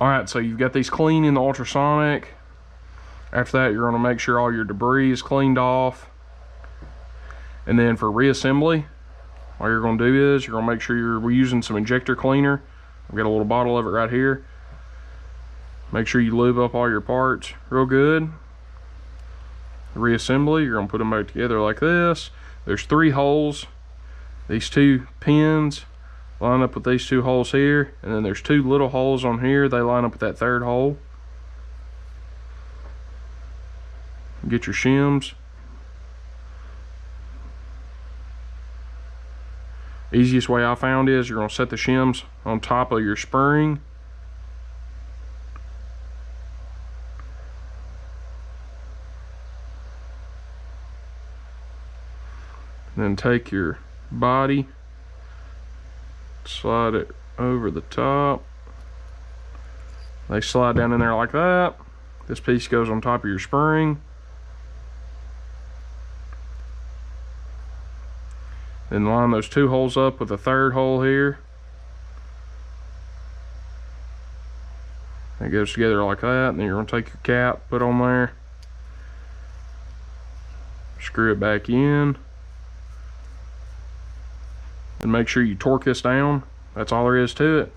All right, so you've got these clean in the ultrasonic. After that, you're gonna make sure all your debris is cleaned off. And then for reassembly, all you're gonna do is you're gonna make sure we're using some injector cleaner. I've got a little bottle of it right here. Make sure you lube up all your parts real good. The reassembly, you're gonna put them back together like this. There's 3 holes. These 2 pins line up with these 2 holes here, and then there's 2 little holes on here. They line up with that 3rd hole. Get your shims. Easiest way I found is you're gonna set the shims on top of your spring. Then take your body, slide it over the top. They slide down in there like that. This piece goes on top of your spring. Then line those 2 holes up with the 3rd hole here. It goes together like that, and then you're gonna take your cap, put on there, screw it back in, and make sure you torque this down. That's all there is to it.